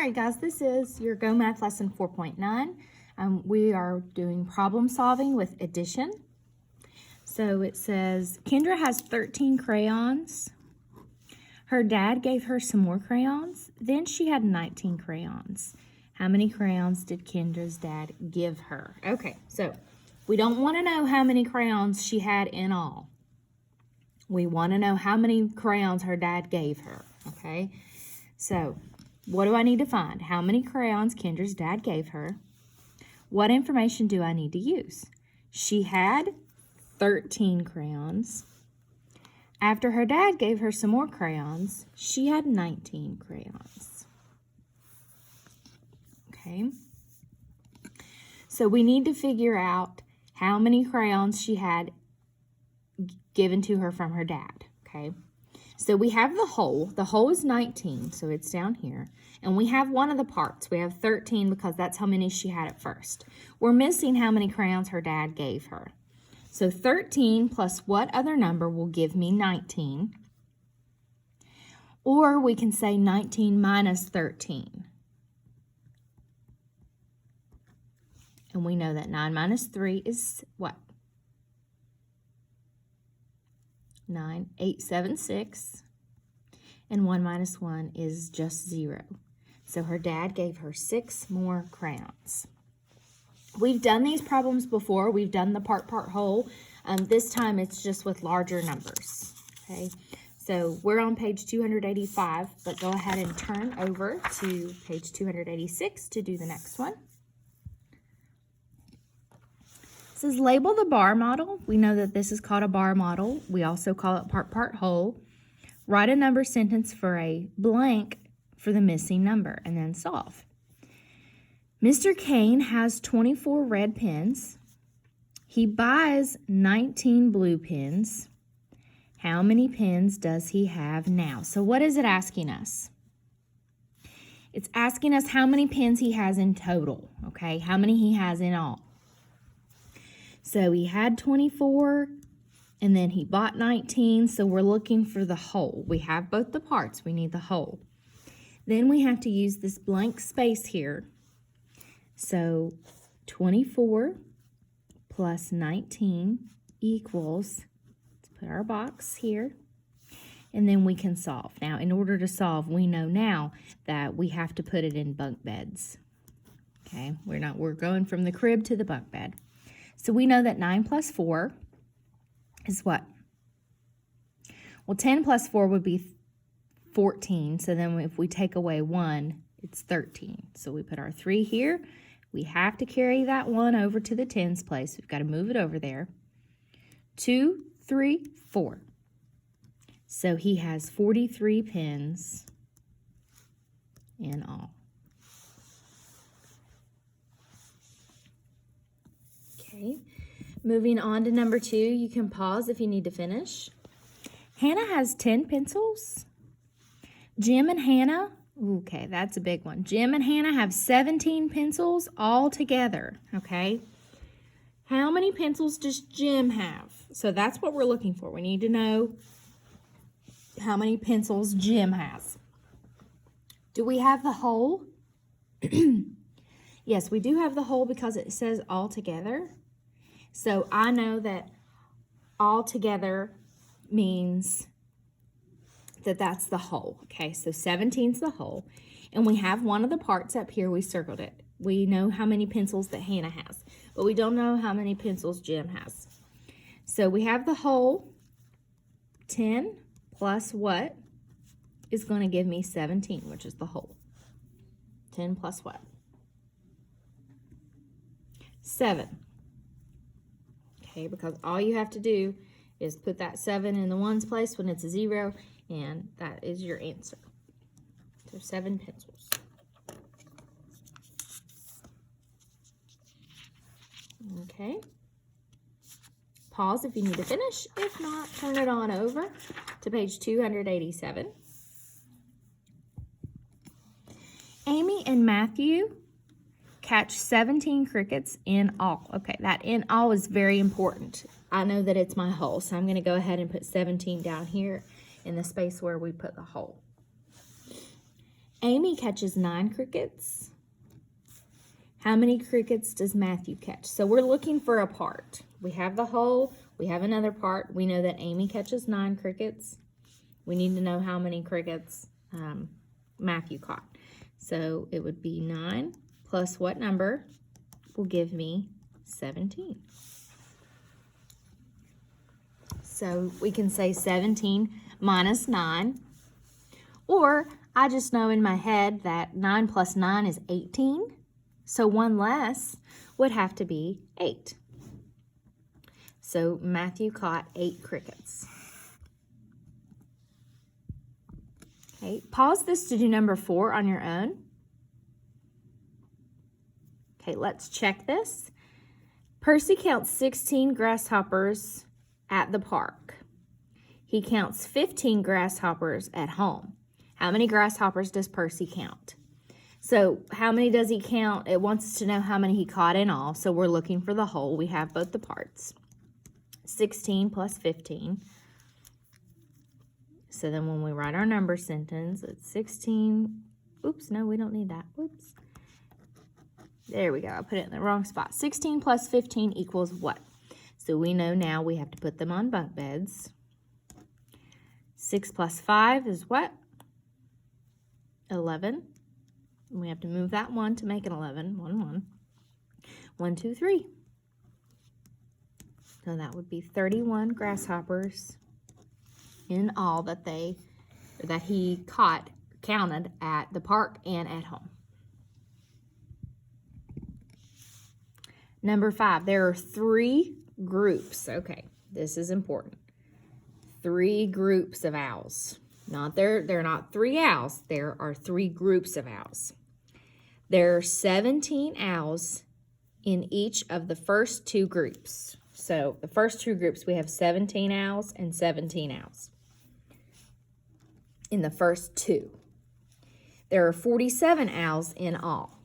Alright guys, this is your Go Math Lesson 4.9. We are doing problem solving with addition. So it says, Kendra has 13 crayons. Her dad gave her some more crayons. Then she had 19 crayons. How many crayons did Kendra's dad give her? Okay, so we don't want to know how many crayons she had in all. We want to know how many crayons her dad gave her, okay? So what do I need to find? How many crayons Kendra's dad gave her? What information do I need to use? She had 13 crayons. After her dad gave her some more crayons, she had 19 crayons. Okay. So we need to figure out how many crayons she had given to her from her dad. Okay. So we have the whole. The whole is 19, so it's down here. And we have one of the parts. We have 13 because that's how many she had at first. We're missing how many crayons her dad gave her. So 13 plus what other number will give me 19? Or we can say 19 minus 13. And we know that 9 minus 3 is what? 9, 8, 7, 6. And 1 minus 1 is just 0. So her dad gave her 6 more crayons. We've done these problems before. We've done the part whole. This time it's just with larger numbers. Okay, so we're on page 285, but go ahead and turn over to page 286 to do the next one. It says label the bar model. We know that this is called a bar model. We also call it part whole. Write a number sentence for a blank for the missing number and then solve. Mr. Kane has 24 red pens. He buys 19 blue pens. How many pens does he have now? So what is it asking us? It's asking us how many pens he has in total, okay? How many he has in all. So he had 24, and then he bought 19, so we're looking for the whole. We have both the parts. We need the whole. Then we have to use this blank space here. So 24 plus 19 equals, let's put our box here, and then we can solve. Now, in order to solve, we know now that we have to put it in bunk beds. Okay, we're going from the crib to the bunk bed. So we know that 9 plus 4 is what? Well, 10 plus 4 would be 14. So then if we take away 1, it's 13. So we put our 3 here. We have to carry that 1 over to the tens place. We've got to move it over there. 2, 3, 4. So he has 43 pens in all. Okay, moving on to number 2. You can pause if you need to finish. Hannah has 10 pencils. Jim and Hannah, okay, that's a big one. Jim and Hannah have 17 pencils all together, okay? How many pencils does Jim have? So that's what we're looking for. We need to know how many pencils Jim has. Do we have the whole? Yes, we do have the whole because it says all together. So I know that all together means that that's the whole. Okay, so 17's the whole. And we have one of the parts up here. We circled it. We know how many pencils that Hannah has, but we don't know how many pencils Jim has. So we have the whole. 10 plus what is going to give me 17, which is the whole. 10 plus what? 7. Okay, because all you have to do is put that 7 in the ones place when it's a 0, and that is your answer. So 7 pencils. Okay. Pause if you need to finish. If not, turn it on over to page 287. Amy and Matthew catch 17 crickets in all. Okay, that in all is very important. I know that it's my whole, so I'm going to go ahead and put 17 down here in the space where we put the whole. Amy catches 9 crickets. How many crickets does Matthew catch? So we're looking for a part. We have the whole, we have another part. We know that Amy catches 9 crickets. We need to know how many crickets Matthew caught. So it would be 9 plus what number will give me 17. So we can say 17 minus 9. Or I just know in my head that 9 plus 9 is 18. So 1 less would have to be 8. So Matthew caught 8 crickets. Okay, pause this to do number 4 on your own. Okay, let's check this. Percy counts 16 grasshoppers at the park. He counts 15 grasshoppers at home. How many grasshoppers does Percy count? So how many does he count? It wants us to know how many he caught in all. So we're looking for the whole. We have both the parts. 16 plus 15. So then when we write our number sentence, it's 16. Oops, no, we don't need that. Whoops. There we go. I put it in the wrong spot. 16 plus 15 equals what? So we know now we have to put them on bunk beds. 6 plus 5 is what? 11. We have to move that 1 to make it 11. 1, 1. 1, 2, 3. So that would be 31 grasshoppers in all that he counted at the park and at home. Number 5, there are 3 groups. Okay, this is important. 3 groups of owls. They're not 3 owls. There are 3 groups of owls. There are 17 owls in each of the first 2 groups. So the first 2 groups, we have 17 owls and 17 owls. In the first 2. There are 47 owls in all.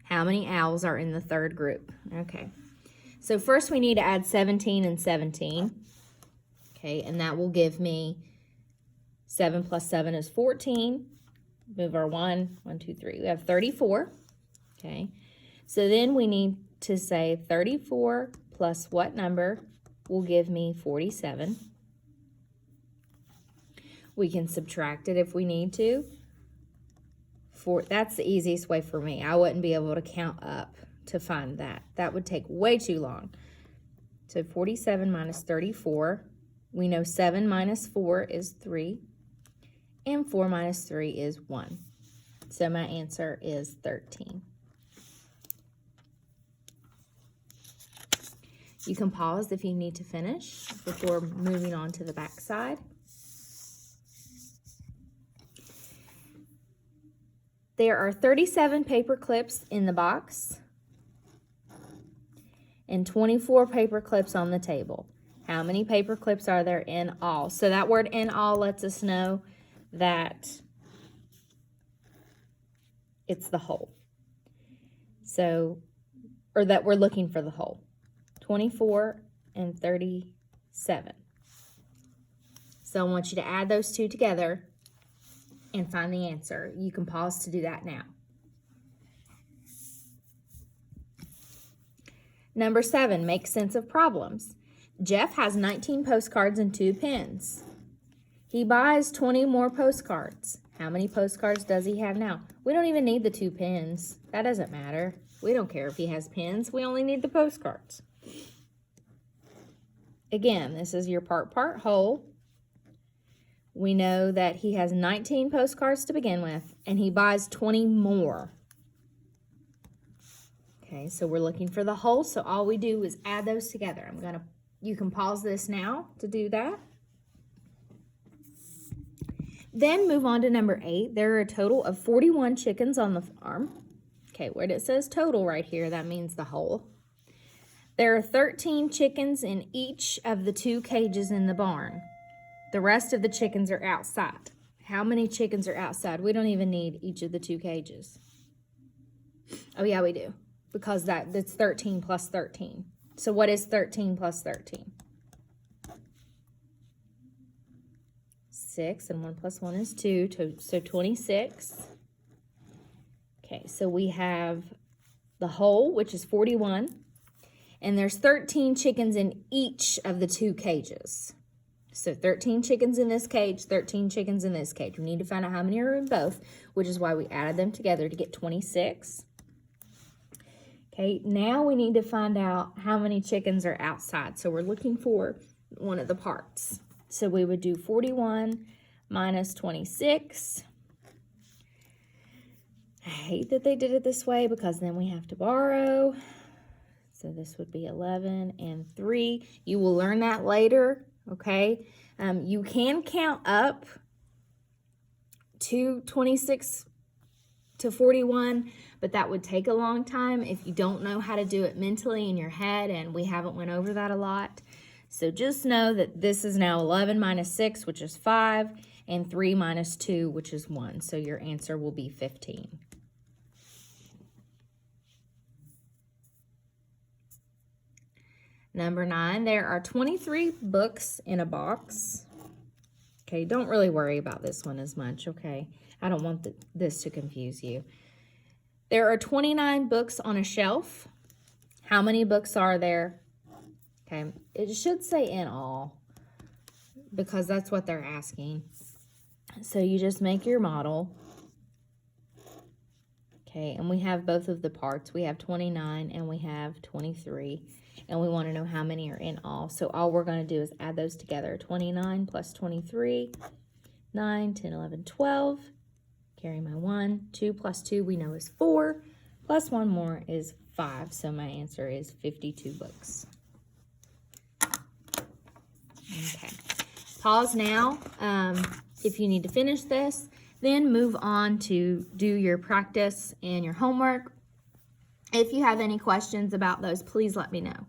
How many owls are in the third group? Okay. So first we need to add 17 and 17. Okay, and that will give me 7 plus 7 is 14. Move our 1, 1, 2, 3. We have 34. Okay. So then we need to say 34 plus what number will give me 47. We can subtract it if we need to. That's the easiest way for me. I wouldn't be able to count up to find that. That would take way too long. So 47 minus 34. We know 7 minus 4 is 3. And 4 minus 3 is 1. So my answer is 13. You can pause if you need to finish before moving on to the back side. There are 37 paper clips in the box and 24 paper clips on the table. How many paper clips are there in all? So that word in all lets us know that it's the whole. So, or that we're looking for the whole. 24 and 37. So I want you to add those 2 together and find the answer. You can pause to do that now. Number 7, make sense of problems. Jeff has 19 postcards and 2 pens. He buys 20 more postcards. How many postcards does he have now? We don't even need the 2 pens. That doesn't matter. We don't care if he has pens. We only need the postcards. Again, this is your part whole. We know that he has 19 postcards to begin with, and he buys 20 more. Okay, so we're looking for the whole, so all we do is add those together. You can pause this now to do that. Then move on to number 8. There are a total of 41 chickens on the farm. Okay, where it says total right here, that means the whole. There are 13 chickens in each of the 2 cages in the barn. The rest of the chickens are outside. How many chickens are outside? We don't even need each of the 2 cages. Oh, yeah, we do. Because that's 13 plus 13. So what is 13 plus 13? 6, and 1 plus 1 is 2, so 26. Okay, so we have the whole, which is 41, and there's 13 chickens in each of the 2 cages. So 13 chickens in this cage, 13 chickens in this cage. We need to find out how many are in both, which is why we added them together to get 26. Okay, now we need to find out how many chickens are outside. So we're looking for one of the parts. So we would do 41 minus 26. I hate that they did it this way because then we have to borrow. So this would be 11 and 3. You will learn that later, okay? You can count up to 26 to 41, but that would take a long time if you don't know how to do it mentally in your head, and we haven't went over that a lot. So just know that this is now 11 minus 6, which is 5, and 3 minus 2, which is 1. So your answer will be 15. Number 9, there are 23 books in a box. Okay, don't really worry about this one as much, okay? I don't want this to confuse you. There are 29 books on a shelf. How many books are there? Okay, it should say in all because that's what they're asking. So you just make your model. Okay, and we have both of the parts. We have 29 and we have 23. And we want to know how many are in all. So all we're going to do is add those together. 29 plus 23, 9, 10, 11, 12. Carry my 1. 2 plus 2 we know is 4. Plus 1 more is 5. So my answer is 52 books. Okay. Pause now if you need to finish this. Then move on to do your practice and your homework. If you have any questions about those, please let me know.